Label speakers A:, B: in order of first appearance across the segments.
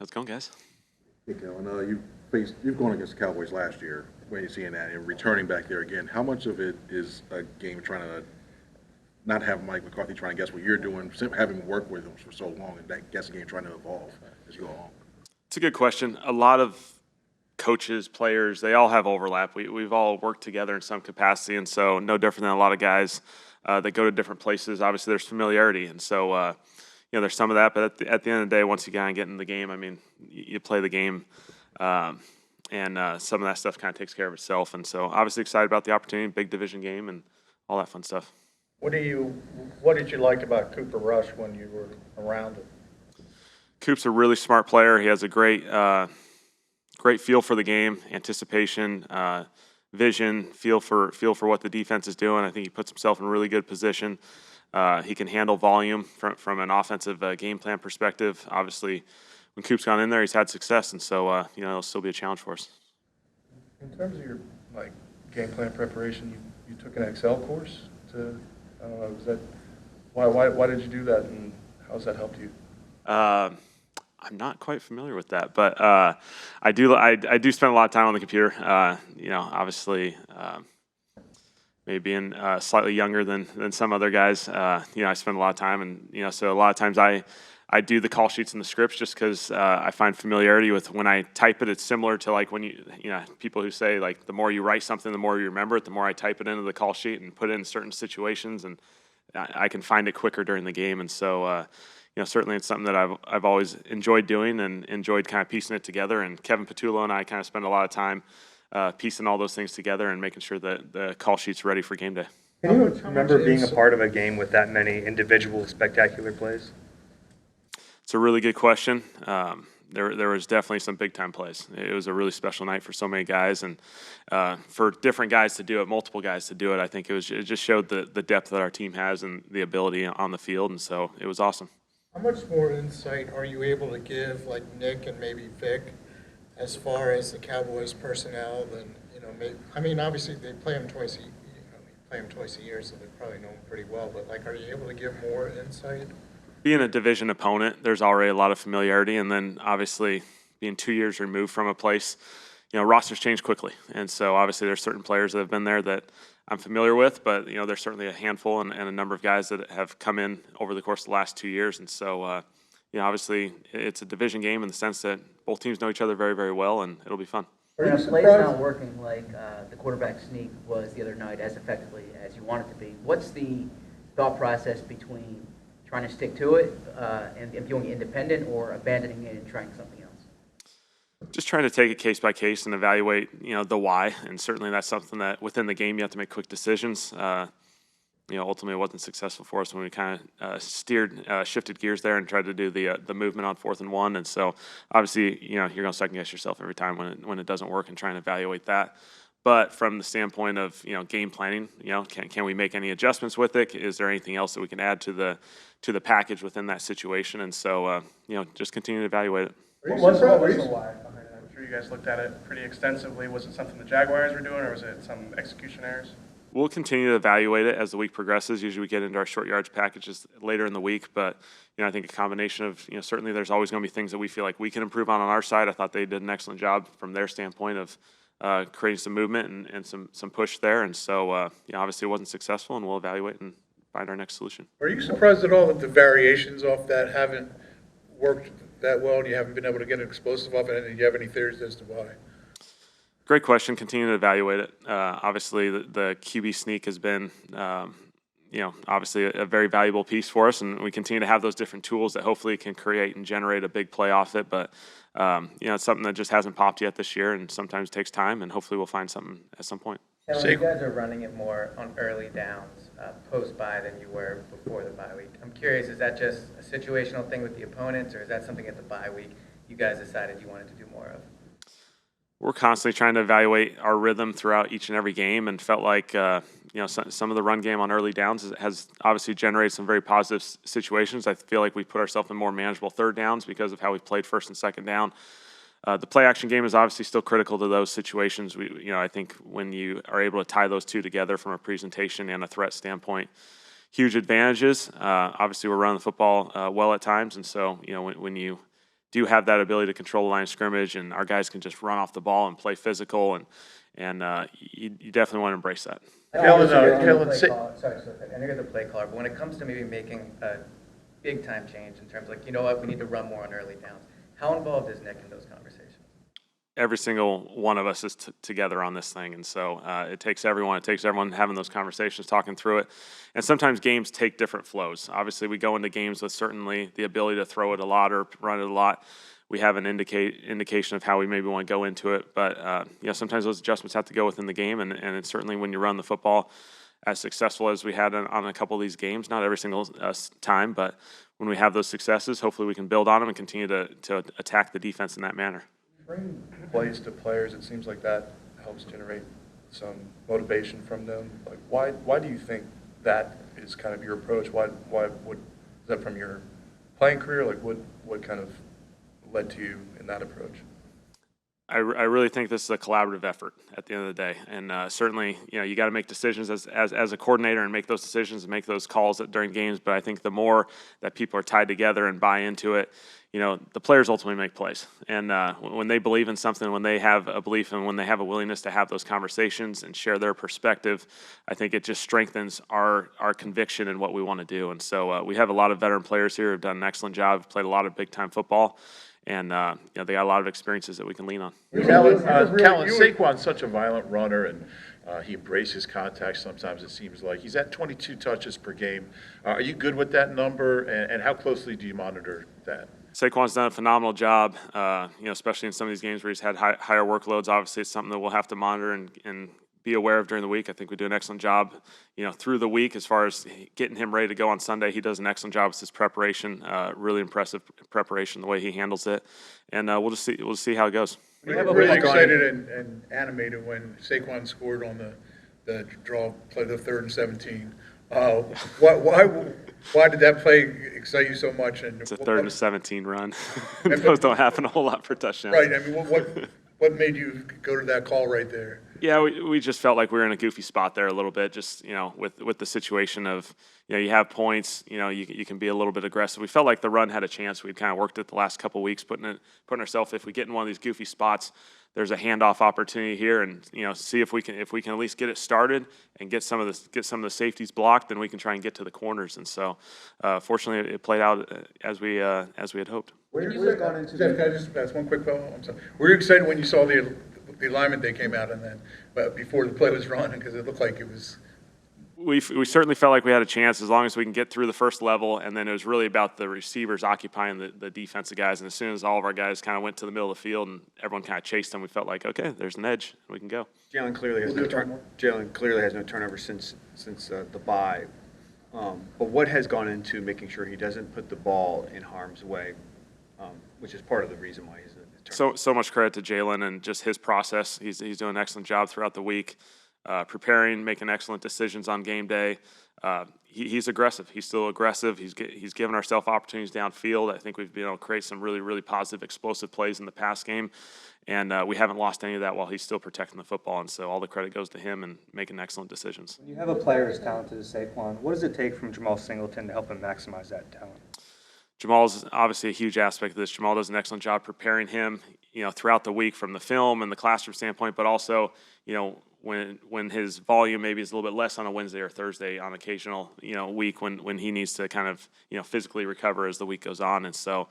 A: How's it going, guys?
B: Hey, Kellen, you've gone against the Cowboys last year. When you're seeing that and returning back there again, how much of it is a game trying to not have Mike McCarthy trying to guess what you're doing, having worked with him for so long, and that guessing game trying to evolve as you go along?
A: It's a good question. A lot of coaches, players, they all have overlap. We've all worked together in some capacity, and so no different than a lot of guys that go to different places. Obviously, there's familiarity, and so there's some of that. But at the end of the day, once you kind of get in the game, I mean, you play the game, and some of that stuff kind of takes care of itself. And so, obviously, excited about the opportunity, big division game, and all that fun stuff.
C: What did you like about Cooper Rush when you were around him?
A: Coop's a really smart player. He has a great feel for the game, anticipation, vision, feel for what the defense is doing. I think he puts himself in a really good position. He can handle volume from an offensive game plan perspective. Obviously, when Coop's gone in there, he's had success, and so it'll still be a challenge for us.
D: In terms of your game plan preparation, you took an Excel course to, I don't know, was that why did you do that, and how's that helped you?
A: I'm not quite familiar with that, but I do spend a lot of time on the computer. Obviously, maybe being slightly younger than some other guys, I spend a lot of time, and so a lot of times I do the call sheets and the scripts just because I find familiarity with when I type it. It's similar to like when people who say like the more you write something, the more you remember it. The more I type it into the call sheet and put it in certain situations, and I can find it quicker during the game, and so. Certainly it's something that I've always enjoyed doing and enjoyed kind of piecing it together. And Kevin Patullo and I kind of spend a lot of time piecing all those things together and making sure that the call sheet's ready for game day.
E: Can you remember being a part of a game with that many individual spectacular plays?
A: It's a really good question. There was definitely some big-time plays. It was a really special night for so many guys, and for different guys to do it, multiple guys to do it, I think it just showed the depth that our team has and the ability on the field, and so it was awesome.
F: How much more insight are you able to give, like Nick and maybe Vic, as far as the Cowboys personnel? Than obviously they play them twice a year, so they probably know them pretty well. But are you able to give more insight?
A: Being a division opponent, there's already a lot of familiarity, and then obviously being 2 years removed from a place, rosters change quickly, and so obviously there's certain players that have been there that I'm familiar with, but there's certainly a handful and a number of guys that have come in over the course of the last 2 years, and so obviously it's a division game in the sense that both teams know each other very, very well, and it'll be fun.
G: When a play's not working like the quarterback sneak was the other night as effectively as you want it to be, what's the thought process between trying to stick to it and doing independent or abandoning it and trying something else?
A: Just trying to take it case by case and evaluate, the why, and certainly that's something that within the game you have to make quick decisions. Ultimately it wasn't successful for us when we kind of shifted gears there and tried to do the movement on 4th and 1, and so obviously you're going to second guess yourself every time when it doesn't work and trying to evaluate that. But from the standpoint of game planning, can we make any adjustments with it? Is there anything else that we can add to the package within that situation? And so just continue to evaluate it.
H: What was the why behind it? I'm sure you guys looked at it pretty extensively. Was it something the Jaguars were doing, or was it some execution errors?
A: We'll continue to evaluate it as the week progresses. Usually we get into our short yards packages later in the week, but I think a combination of certainly there's always going to be things that we feel like we can improve on our side. I thought they did an excellent job from their standpoint of creating some movement and some push there, and so obviously it wasn't successful, and we'll evaluate and find our next solution.
F: Are you surprised at all that the variations off that haven't worked that well, and you haven't been able to get an explosive off it, and do you have any theories as to why?
A: Great question. Continue to evaluate it. Obviously, the QB sneak has been, obviously a very valuable piece for us, and we continue to have those different tools that hopefully can create and generate a big play off it. But it's something that just hasn't popped yet this year, and sometimes it takes time, and hopefully we'll find something at some point.
I: Kellen, you guys are running it more on early downs post-bye than you were before the bye week. I'm curious, is that just a situational thing with the opponents, or is that something at the bye week you guys decided you wanted to do more of?
A: We're constantly trying to evaluate our rhythm throughout each and every game, and felt like some of the run game on early downs has obviously generated some very positive situations. I feel like we put ourselves in more manageable third downs because of how we played first and second down. The play action game is obviously still critical to those situations. I think when you are able to tie those two together from a presentation and a threat standpoint, huge advantages. Obviously, we're running the football well at times, and so when you do have that ability to control the line of scrimmage, and our guys can just run off the ball and play physical, and you definitely want to embrace that.
C: Kellen,
I: I know you're the play caller, but when it comes to maybe making a big-time change in terms of, like, you know what, we need to run more on early downs, how involved is Nick in those conversations?
A: Every single one of us is together on this thing, and so it takes everyone. It takes everyone having those conversations, talking through it. And sometimes games take different flows. Obviously, we go into games with certainly the ability to throw it a lot or run it a lot. We have an indication of how we maybe want to go into it, but sometimes those adjustments have to go within the game, and it's certainly when you run the football as successful as we had on a couple of these games, not every single time, but when we have those successes, hopefully we can build on them and continue to attack the defense in that manner.
D: Bring plays to players, it seems like that helps generate some motivation from them. Like, why do you think that is kind of your approach? Is that from your playing career? Like, what kind of led to you in that approach?
A: I really think this is a collaborative effort at the end of the day, and certainly, you got to make decisions as a coordinator and make those decisions and make those calls during games. But I think the more that people are tied together and buy into it, the players ultimately make plays. And when they believe in something, when they have a belief and when they have a willingness to have those conversations and share their perspective, I think it just strengthens our conviction in what we want to do. And so we have a lot of veteran players here who have done an excellent job, played a lot of big-time football. And they got a lot of experiences that we can lean on.
J: Kellen, Saquon's such a violent runner, and he embraces contact sometimes, it seems like. He's at 22 touches per game. Are you good with that number, and how closely do you monitor that?
A: Saquon's done a phenomenal job, especially in some of these games where he's had higher workloads. Obviously, it's something that we'll have to monitor and be aware of during the week. I think we do an excellent job, through the week as far as getting him ready to go on Sunday. He does an excellent job with his preparation, really impressive preparation, the way he handles it. And we'll see how it goes.
K: We were really excited and animated when Saquon scored on the draw play, the 3rd and 17. Why did that play excite you so much? And
A: it's a 3rd and 17 run. Those don't happen a whole lot for touchdowns.
K: Right. I mean, what made you go to that call right there?
A: Yeah, we just felt like we were in a goofy spot there a little bit, just, with the situation of, you have points, you can be a little bit aggressive. We felt like the run had a chance. We'd kind of worked it the last couple of weeks, putting ourselves, if we get in one of these goofy spots, there's a handoff opportunity here, and, see if we can at least get it started and get some of the safeties blocked, then we can try and get to the corners. And so, fortunately, it played out as we had hoped.
K: Jeff, can I just ask one quick follow-up? I'm sorry. Were you excited when you saw the alignment they came out and then, but before the play was run, because it looked like it was?
A: We certainly felt like we had a chance as long as we can get through the first level, and then it was really about the receivers occupying the defensive guys. And as soon as all of our guys kind of went to the middle of the field and everyone kind of chased them, we felt like, okay, there's an edge, we can go.
L: Jalen clearly has no turnover since the bye. But what has gone into making sure he doesn't put the ball in harm's way, which is part of the reason why he's
A: so much credit to Jalen and just his process. He's doing an excellent job throughout the week, preparing, making excellent decisions on game day. He's aggressive. He's still aggressive. He's given ourselves opportunities downfield. I think we've been able to create some really, really positive, explosive plays in the pass game, and we haven't lost any of that while he's still protecting the football. And so all the credit goes to him and making excellent decisions.
E: When you have a player as talented as Saquon, what does it take from Jamal Singleton to help him maximize that talent?
A: Jamal's obviously a huge aspect of this. Jamal does an excellent job preparing him, throughout the week from the film and the classroom standpoint, but also, when his volume maybe is a little bit less on a Wednesday or Thursday on occasional, week when he needs to kind of, physically recover as the week goes on. And so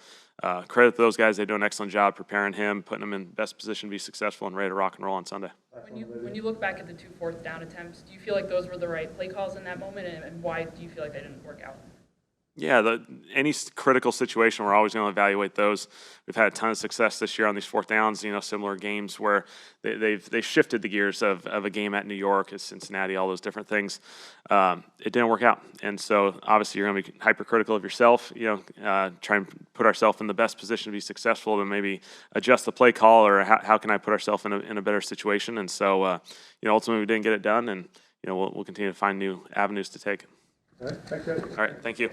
A: credit to those guys. They do an excellent job preparing him, putting him in best position to be successful and ready to rock and roll on Sunday.
M: When you look back at the 2 4th down attempts, do you feel like those were the right play calls in that moment, and why do you feel like they didn't work out?
A: Yeah, any critical situation, we're always going to evaluate those. We've had a ton of success this year on these 4th downs, similar games where they've shifted the gears of a game at New York, at Cincinnati, all those different things. It didn't work out. And so obviously you're going to be hypercritical of yourself, try and put ourselves in the best position to be successful, to maybe adjust the play call, or how can I put ourselves in a better situation. And so, ultimately we didn't get it done, and, we'll continue to find new avenues to take.
K: All right, thank you.
A: All right, thank you.